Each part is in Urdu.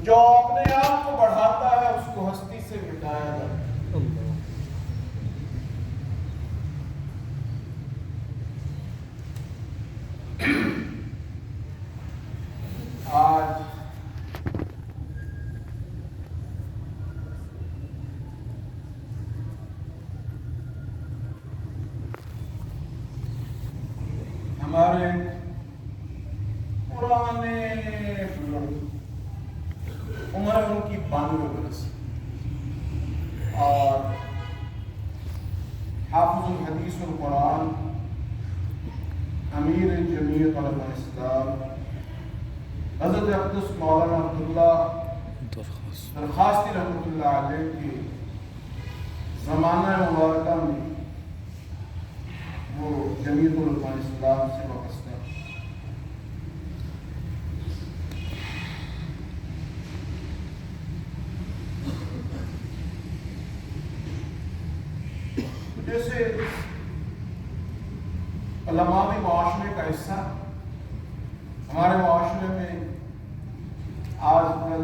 جو اپنے آپ کو بڑھاتا ہے اس کو ہستی سے مٹایا جاتا ہے۔ آج ہمارے پرانے بزرگ عمر ان کی 92 برس اور حافظ الحدیث القرآن امیر جمعیت علماء اسلام حضرت اقدس مولانا عبداللہ درخواستی رحمۃ اللہ علیہ کی زمانہ مبارکہ میں وہ جمعیت علماء اسلام سے وابستہ جیسے علماء بھی معاشرے کا حصہ، ہمارے معاشرے میں آج کل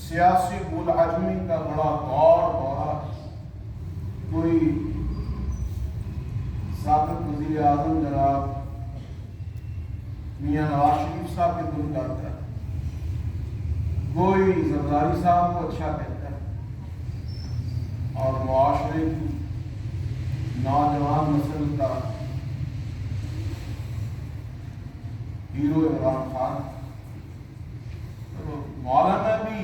سیاسی گول عجمی کا بڑا دور ہو رہا ہے۔ کوئی سابق وزیر اعظم جناب میاں نواز شریف صاحب کے دل کرتا ہے، کوئی زرداری صاحب کو اچھا کہتا ہے، اور معاشرے کی نوجوان نسل کا ہیرو عمران خان، تو مولانا بھی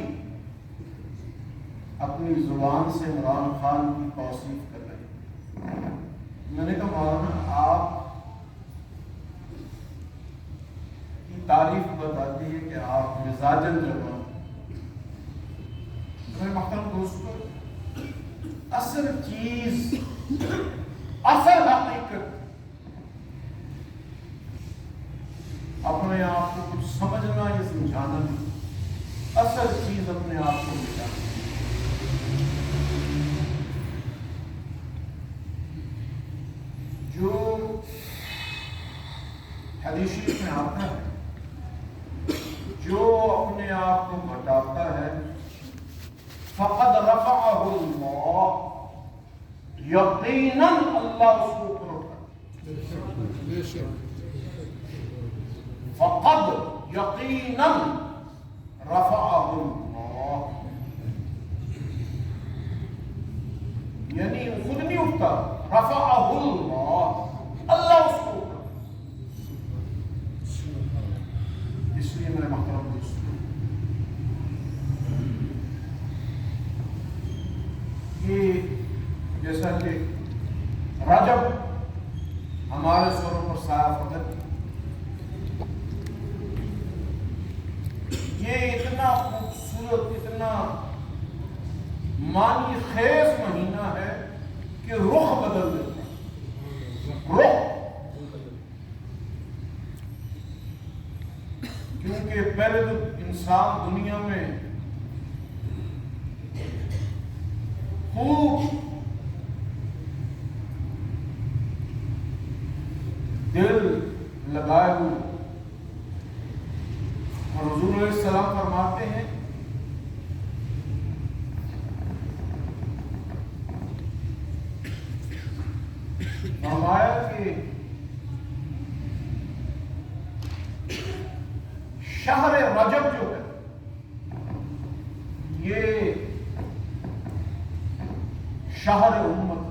اپنی زبان سے عمران خان کی توصیف کر رہے ہیں۔ میں نے کہا مولانا آپ کی تعریف بتاتی ہے کہ آپ مزاجن جوان۔ میرے محترم دوستو، اصل چیز، اصل حقیقت اپنے آپ کو کچھ سمجھنا یا سمجھانا نہیں، اصل چیز اپنے آپ کو مٹانا۔ جو حدیث شریف میں آتا ہے، جو اپنے آپ کو گھٹاتا ہے فقد رفعہ اللہ، یقیناً اللہ اس کو اوپر اٹھاتا ہے۔ فقد یقیناً رفعہ اللہ، یعنی وہ خود نہیں اٹھتا، رفعہ اللہ، اللہ اس کو اٹھاتا۔ اس لیے میرے محترم دوستو، یہ جیسا کہ رجب ہمارے سروں پر سایہ فطر، یہ اتنا خوبصورت، اتنا معنی خیز مہینہ ہے کہ رخ بدل دیتا ہے، رخ، کیونکہ پہلے تو انسان دنیا میں خوب دل لگائے ہوئے، اور حضور علیہ السلام فرماتے ہیں فرمایا کہ شہر رجب جو ہے یہ شہر امت،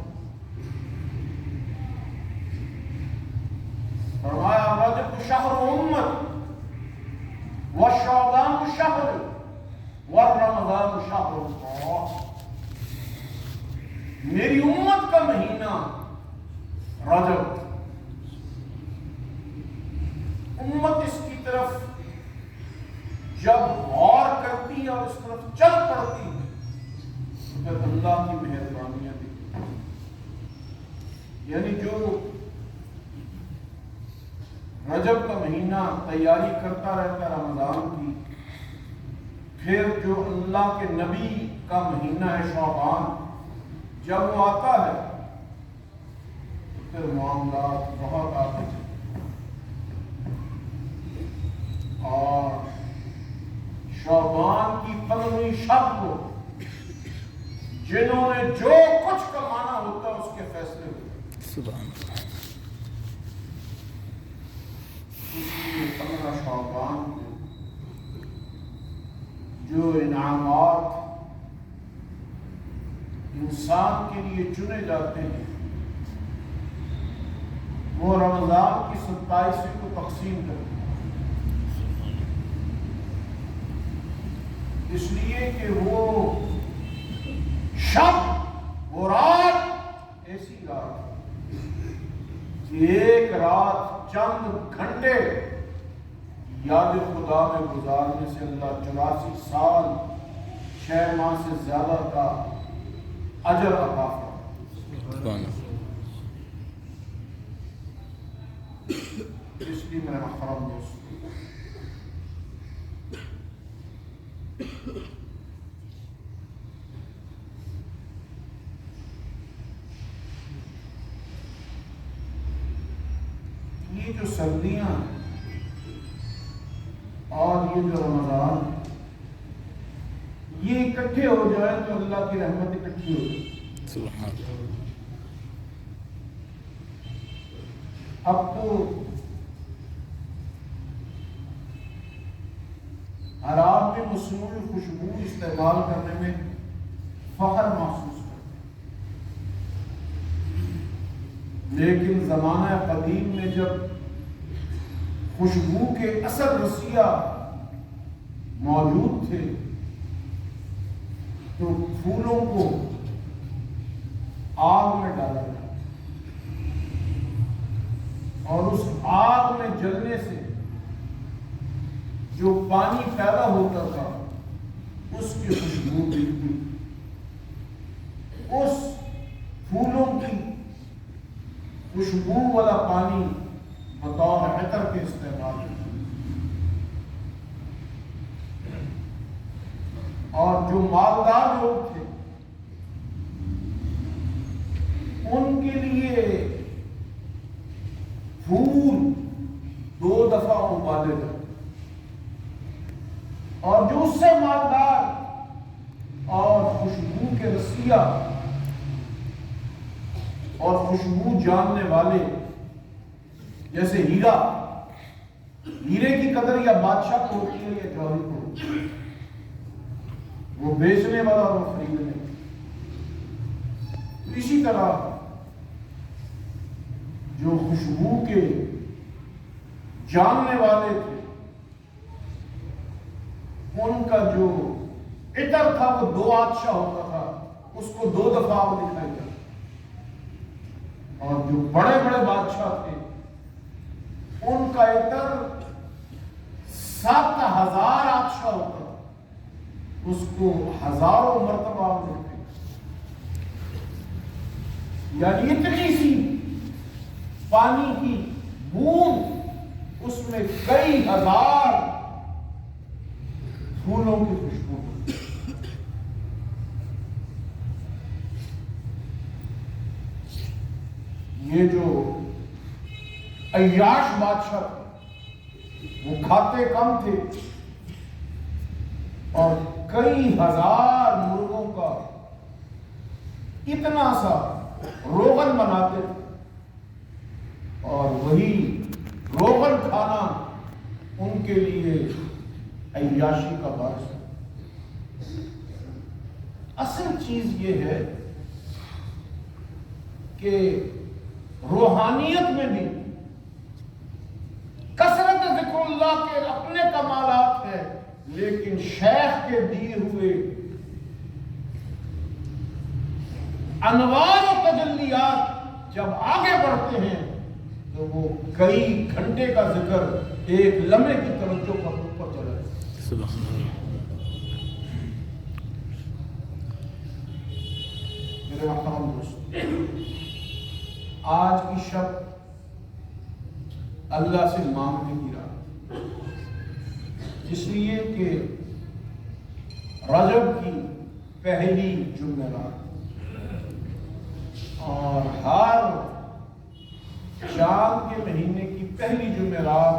فرمایا رجب شہر امت وشعبان شہر ورمضان شہر اللہ، میری امت کا مہینہ رجب، امت اس کی طرف جب غور کرتی ہے اور اس طرف چل پڑتی ہے تو پھر اللہ کی مہربانیاں دکھتی ہیں۔ یعنی جو رجب کا مہینہ تیاری کرتا رہتا رمضان کی، پھر جو اللہ کے نبی کا مہینہ ہے شعبان، جب وہ آتا ہے تو پھر معاملات بہت آتے ہیں، اور انہی شب کو جنہوں نے جو کچھ کمانا ہوتا ہے اس کے فیصلے ہوتے سبحان اللہ. اس لیے 15 شعبان میں جو انعامات انسان کے لیے چنے جاتے ہیں وہ رمضان کی 27ویں کو تقسیم کرتے ہیں، اس لیے کہ وہ شب، وہ رات ایسی رات کہ ایک رات چند گھنٹے یاد خدا میں گزارنے سے اللہ 84 سال 6 ماہ سے زیادہ کا اجر عطا فرمائے. سبحان اللہ. اس لیے میرے محترم دوست، یہ جو سردیاں اور یہ جو رمضان یہ اکٹھے ہو جائیں تو اللہ کی رحمت اکٹھی ہو جائے. سبحان اللہ. اب تو عرب میں مصنوعی خوشبو استعمال کرنے میں فخر محسوس کرتے ہیں، لیکن زمانہ قدیم میں جب خوشبو کے اثر رسیہ موجود تھے تو پھولوں کو آگ میں ڈالا گیا اور اس آگ میں جلنے سے جو پانی پیدا ہوتا تھا اس کی خوشبو ملتی، اس پھولوں کی خوشبو والا پانی بطور عطر کے استعمال ہوتا. اور جو مالدار لوگ تھے ان کے لیے پھول 2 دفعہ ابالے جاتے، اور جو اس سے مالدار اور خوشبو کے رسیہ اور خوشبو جاننے والے جیسے ہیرے کی قدر یا بادشاہ کو ہوتی ہے یا جوہری کو ہوتی ہے، وہ بیچنے والا اور وہ خریدنے. اسی طرح جو خوشبو کے جاننے والے تھے ان کا جو عطر تھا وہ 2 آتشہ ہوتا تھا، اس کو 2 دفعہ دکھائی جاتا. اور جو بڑے بڑے بادشاہ تھے ان کا عطر 7000 آتشہ ہوتا تھا، اس کو ہزاروں مرتبہ دکھائی جاتا. یعنی اتنی سی پانی کی بوند اس میں کئی ہزار پھولوں کی خوشبو ہوتی. یہ جو عیاش بادشاہ تھے وہ کھاتے کم تھے اور کئی ہزار مرغوں کا اتنا سا روغن بناتے تھے اور وہی روغن کھانا ان کے لیے عیاشی کا باعث ہے. اصل چیز یہ ہے کہ روحانیت میں بھی کثرت ذکر اللہ کے اپنے کمالات ہیں، لیکن شیخ کے دیے ہوئے انوار و تجلیات جب آگے بڑھتے ہیں تو وہ کئی گھنٹے کا ذکر ایک لمحے کی توجہ پر اوپر چلا جاتا. سبحان اللہ. میرے محترم دوست، آج کی شب اللہ سے مانگنے کی رات، اس لیے کہ رجب کی پہلی جمعرات اور ہر چاند کے مہینے کی پہلی جمعرات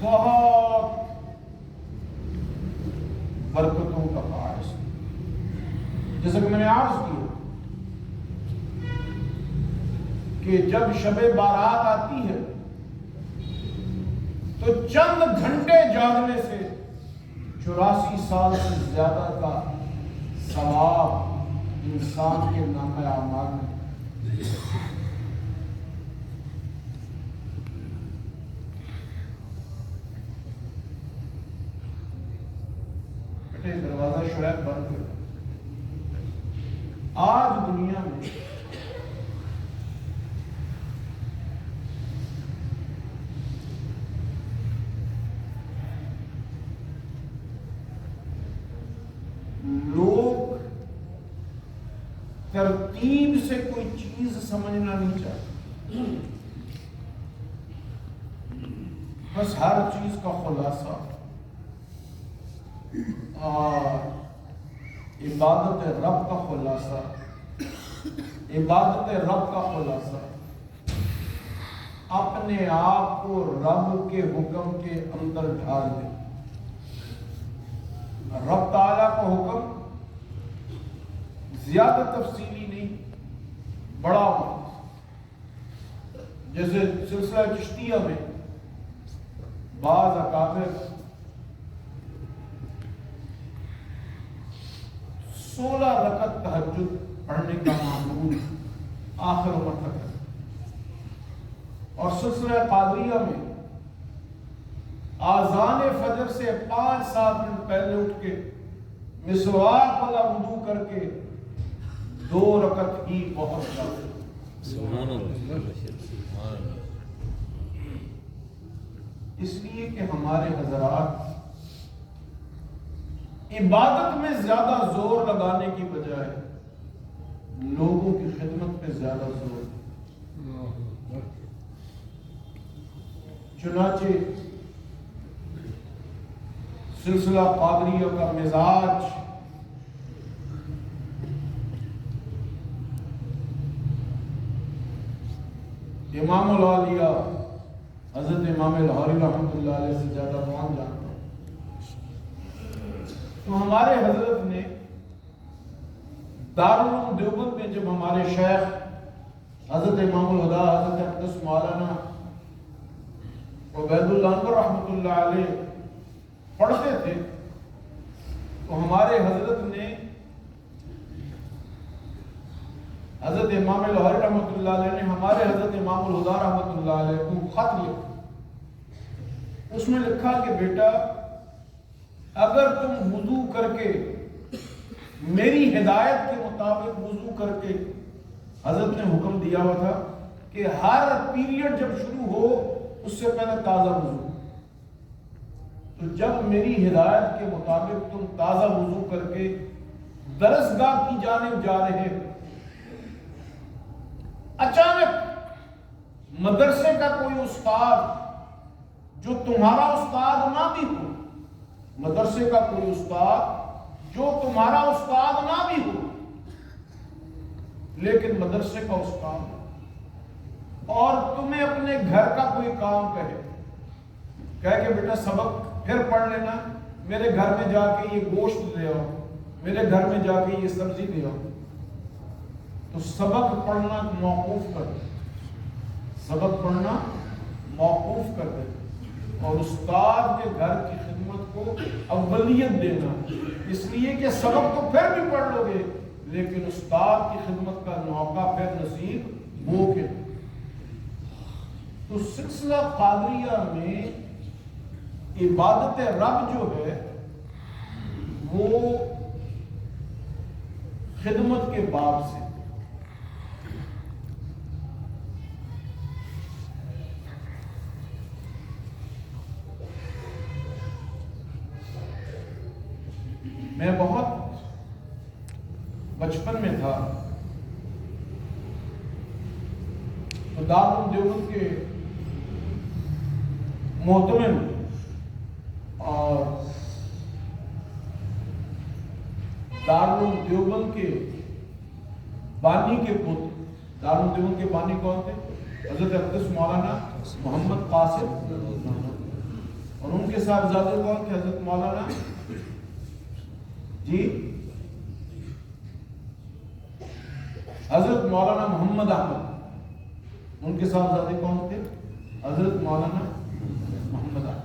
بہت برکت جیسا کہ میں نے عرض کیا کہ جب شب بارات آتی ہے تو چند گھنٹے جاگنے سے 84 سال سے زیادہ کا ثواب انسان کے نامہ اعمال میں دروازہ شعیب بند کر. آج دنیا میں لوگ ترتیب سے کوئی چیز سمجھنا نہیں چاہتے، بس ہر چیز کا خلاصہ اور عبادت رب کا خلاصہ، عبادت رب کا خلاصہ اپنے آپ کو رب کے حکم کے اندر ڈھال دے. رب تعالیٰ کا حکم زیادہ تفصیلی نہیں، بڑا جیسے سلسلہ چشتیہ میں بعض اکابر 16 رکعت تہجد پڑھنے کا معمول آخر عمر تک ہے، اور سلسلہ قادریہ میں آذان فجر سے 5-7 منٹ پہلے اٹھ کے مسواک والا وضو کر کے 2 رکعت ہی بہت زیادہ. سبحان اللہ. اس لیے کہ ہمارے حضرات عبادت میں زیادہ زور لگانے کی بجائے لوگوں کی خدمت پہ زیادہ زور. چنانچہ سلسلہ قادریہ کا مزاج امام العالیہ حضرت امام لاہوری رحمۃ اللہ علیہ سے زیادہ کون جانتا ہوں. تو ہمارے حضرت نے دارالعلوم دیوبند میں جب ہمارے شیخ حضرت امام الہدیٰ حضرت اقدس مولانا عبید اللہ عنور رحمۃ اللہ علیہ پڑھتے تھے، تو ہمارے حضرت نے حضرت امام لاہوری رحمۃ اللہ علیہ نے ہمارے حضرت امام الہدیٰ رحمۃ اللہ علیہ کو خط لکھا. اس میں لکھا کہ بیٹا اگر تم وضو کر کے میری ہدایت کے مطابق وضو کر کے، حضرت نے حکم دیا ہوا تھا کہ ہر پیریڈ جب شروع ہو اس سے پہلے تازہ وضو، تو جب میری ہدایت کے مطابق تم تازہ وضو کر کے درسگاہ کی جانب جا رہے، اچانک مدرسے کا کوئی استاد جو تمہارا استاد نہ بھی ہو، مدرسے کا کوئی استاد جو تمہارا استاد نہ بھی ہو لیکن مدرسے کا استاد ہو، اور تمہیں اپنے گھر کا کوئی کام کہے کہ بیٹا سبق پھر پڑھ لینا، میرے گھر میں جا کے یہ گوشت لے آؤ، میرے گھر میں جا کے یہ سبزی لے آؤ، تو سبق پڑھنا موقوف کر دے، سبق پڑھنا موقوف کر دے، اور استاد کے گھر کی خدمت کو اولیت دینا، اس لیے کہ سبق تو پھر بھی پڑھ لو گے لیکن استاد کی خدمت کا موقع پھر نصیب ہو کے. تو سلسلہ قادریہ میں عبادت رب جو ہے وہ خدمت کے باب سے، میں بہت بچپن میں تھا تو دارالعلوم دیوبند کے محتمم اور دارالعلوم دیوبند کے بانی کے پتر، دارالعلوم دیوبند کے بانی کون تھے؟ حضرت اقدس مولانا محمد قاسم، اور ان کے صاحبزادے کون تھے؟ حضرت مولانا جی حضرت مولانا محمد احمد، ان کے صاحبزادے کون تھے؟ حضرت مولانا محمد احمد.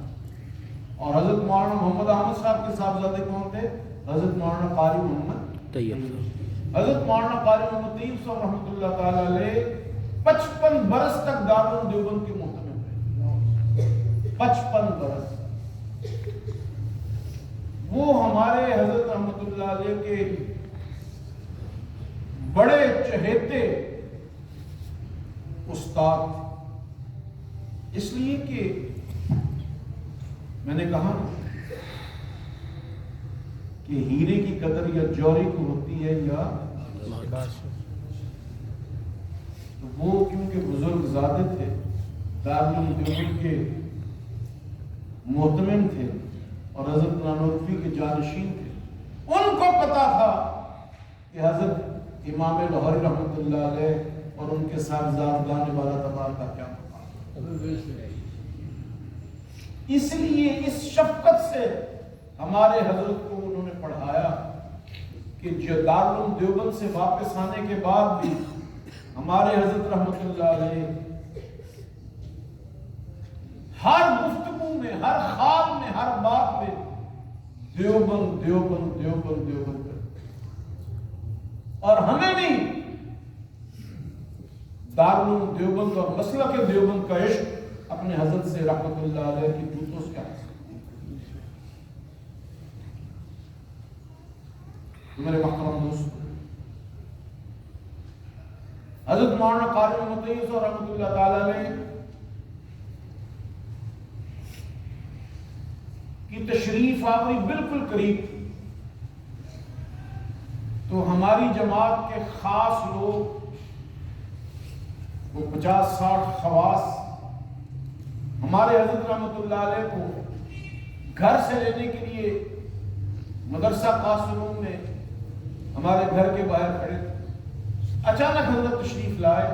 اور حضرت مولانا محمد احمد صاحب کے صاحبزادے کون تھے؟ حضرت مولانا قاری محمد طیب. حضرت مولانا قاری محمد طیب صاحب رحمۃ اللہ تعالی علیہ 55 برس تک دارالعلوم دیوبند کے محتمم رہے. 55 برس. وہ ہمارے حضرت رحمۃ اللہ علیہ کے بڑے چہیتے استاد تھے. اس لیے کہ میں نے کہا کہ ہیرے کی قدر یا جوہری کو ہوتی ہے یا تو وہ کیونکہ بزرگ زادے تھے، دارالعلوم دیوبند کے محتمم تھے اور حضرت نانوتوی کے جانشین تھے، ان کو پتا تھا کہ حضرت امام لاہوری رحمۃ اللہ علیہ اور ان کے صاحبزادگان والا تبار کا کیا مقام. اس لیے اس شفقت سے ہمارے حضرت کو انہوں نے پڑھایا کہ جو دارالعلوم دیوبند سے واپس آنے کے بعد بھی ہمارے حضرت رحمۃ اللہ علیہ ہر گفتگو میں، ہر خواب میں، ہر بات میں دیوبند دیوبند دیوبند دیوبند کرتے. اور ہمیں بھی دارالعلوم دیوبند اور مسلک دیوبند کا عشق اپنے حضرت سے رحمۃ اللہ علیہ کی جوتوں سے حاصل. میرے محترم دوست، حضرت مولانا قاری محمد طیب صاحب رحمۃ اللہ تعالی علیہ کی تشریف آوری بالکل قریب تھی تو ہماری جماعت کے خاص لوگ، وہ 50-60 خواص ہمارے حضرت رحمۃ اللہ علیہ کو گھر سے لینے کے لیے مدرسہ قاسمون میں ہمارے گھر کے باہر کھڑے تھے. اچانک حضرت تشریف لائے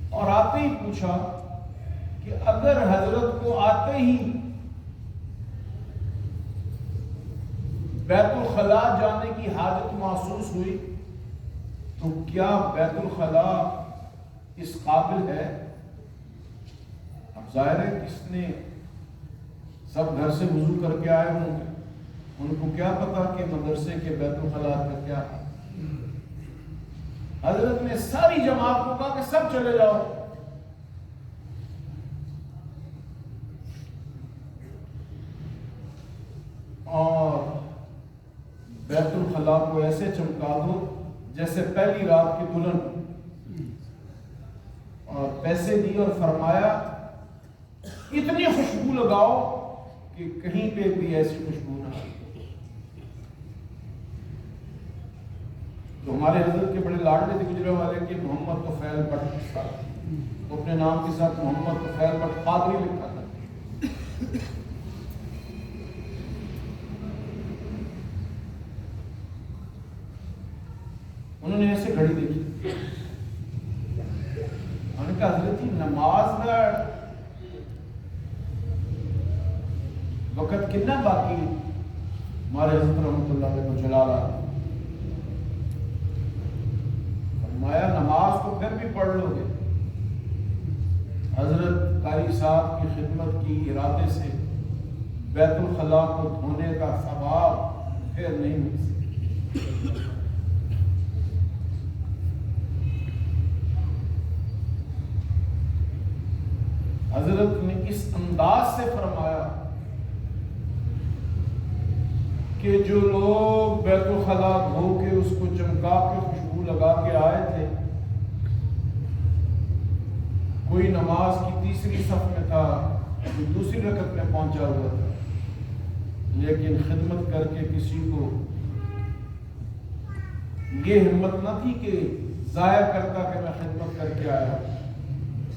اور آتے ہی پوچھا کہ اگر حضرت کو آتے ہی بیت الخلا جانے کی حاجت محسوس ہوئی تو کیا بیت الخلا اس قابل ہے؟ اب ظاہر ہے کس نے سب گھر سے وضو کر کے آئے ہوں گے، ان کو کیا پتا کہ مدرسے کے بیت الخلا کا کیا ہے. حضرت نے ساری جماعت کو کہا کہ سب چلے جاؤ. اور بیت الخلا کو ایسے چمکا دو جیسے پہلی رات کی دلہن، اور پیسے دی اور فرمایا اتنی خوشبو لگاؤ کہ کہیں پہ بھی ایسی خوشبو نہ آئے. تو ہمارے حضرت کے بڑے لاڈلے تھے گجرے والے کہ محمد طفیل بٹ صاحب، وہ اپنے نام کے ساتھ محمد طفیل بٹ قادری لکھا تھا. انہوں نے ایسے گھڑی دیکھی، انہوں نے کہا حضرت جی نماز کا وقت کتنا باقی ہے؟ ہمارے حضرت رحمۃ اللہ علیہ کو چلا رہا. فرمایا نماز کو پھر بھی پڑھ لو گے. حضرت قاری صاحب کی خدمت کی ارادے سے بیت الخلا کو دھونے کا ثواب پھر نہیں مل سکتا. حضرت نے اس انداز سے فرمایا کہ جو لوگ بیت الخلا دھو کے اس کو چمکا کے خوشبو لگا کے آئے تھے، کوئی نماز کی تیسری صف میں تھا، کوئی دوسری رکعت میں پہنچا ہوا تھا، لیکن خدمت کر کے کسی کو یہ ہمت نہ تھی کہ ضائع کرتا کہ میں خدمت کر کے آیا،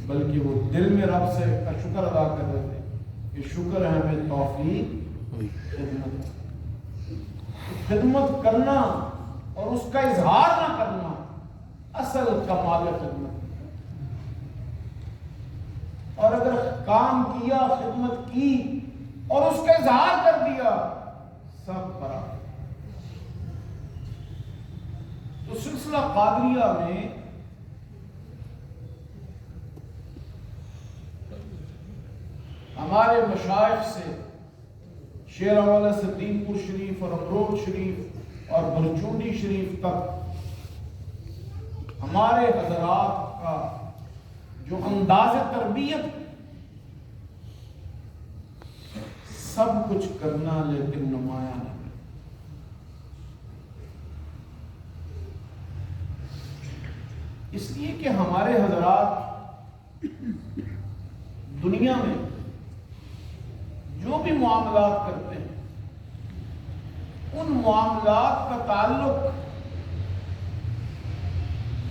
بلکہ وہ دل میں رب سے کا شکر ادا کر رہے تھے کہ شکر ہے ہمیں توفیق خدمت کرنا اور اس کا اظہار نہ کرنا اصل کمال خدمت. اور اگر کام کیا، خدمت کی اور اس کا اظہار کر دیا، سب برابر. تو سلسلہ قادریہ میں ہمارے مشائخ سے شیر والا سدین پور شریف اور امروڈ شریف اور برچونڈی شریف تک ہمارے حضرات کا جو انداز تربیت، سب کچھ کرنا لیکن نمایاں نہیں۔ اس لیے کہ ہمارے حضرات دنیا میں جو بھی معاملات کرتے ہیں، ان معاملات کا تعلق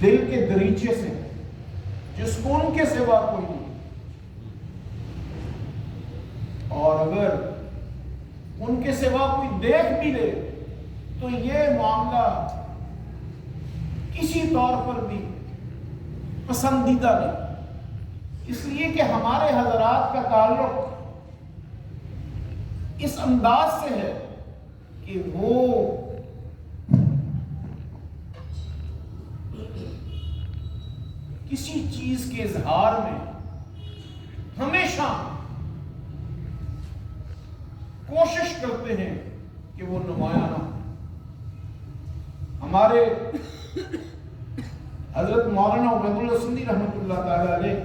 دل کے دریچے سے، جس کو ان کے سوا کوئی نہیں۔ اور اگر ان کے سوا کوئی دیکھ بھی لے تو یہ معاملہ کسی طور پر بھی پسندیدہ نہیں، اس لیے کہ ہمارے حضرات کا تعلق اس انداز سے ہے کہ وہ کسی چیز کے اظہار میں ہمیشہ کوشش کرتے ہیں کہ وہ نمایاں نہ ہو۔ ہمارے حضرت مولانا عبید اللہ سندھی رحمۃ اللہ تعالی علیہ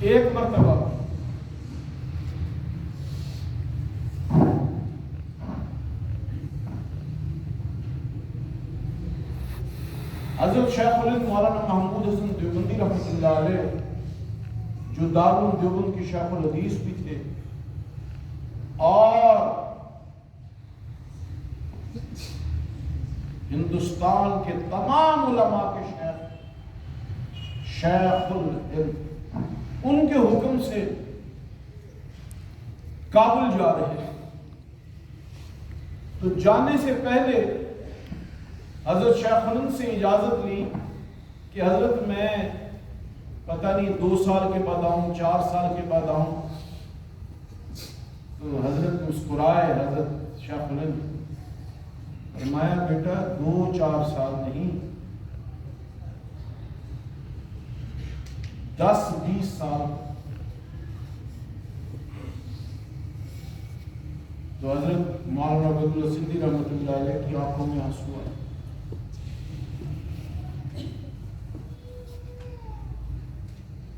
ایک مرتبہ حضرت شیخ الہند مولانا محمود حسن دیوبندی رحمۃ اللہ علیہ، جو دارالعلوم دیوبند کے شیخ الحدیث بھی تھے اور ہندوستان کے تمام علماء کے شیخ الہند، ان کے حکم سے کابل جا رہے ہیں، تو جانے سے پہلے حضرت شیخ الہند سے اجازت لی کہ حضرت میں پتہ نہیں 2 سال کے بعد آؤں، 4 سال کے بعد آؤں۔ تو حضرت مسکرائے، حضرت شیخ الہند، فرمایا بیٹا 2-4 سال نہیں، 10-20 سال۔ تو حضرت مولانا عبید اللہ سندھی رحمۃ اللہ علیہ کی آنکھوں میں آنسو آئے۔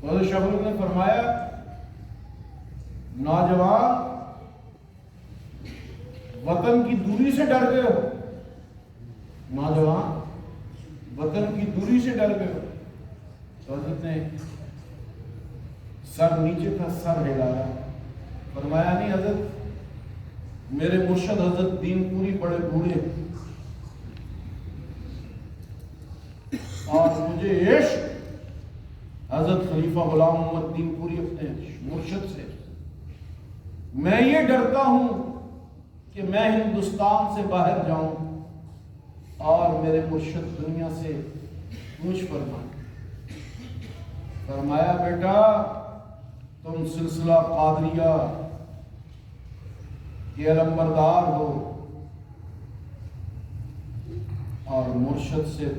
حضرت شیخ الہند نے فرمایا نوجوان، وطن کی دوری سے ڈر گئے ہو، نوجوان وطن کی دوری سے ڈر گئے ہو۔ تو حضرت نے سر نیچے تھا، سر ہلایا، فرمایا نہیں حضرت، میرے مرشد حضرت دین پوری بڑے بوڑھے اور مجھے عشق حضرت خلیفہ غلام محمد دین پوری اپنے مرشد سے، میں یہ ڈرتا ہوں کہ میں ہندوستان سے باہر جاؤں اور میرے مرشد دنیا سے کوچ فرمائیں۔ فرمایا بیٹا تم سلسلہ قادریہ کے علمبردار ہو اور مرشد سے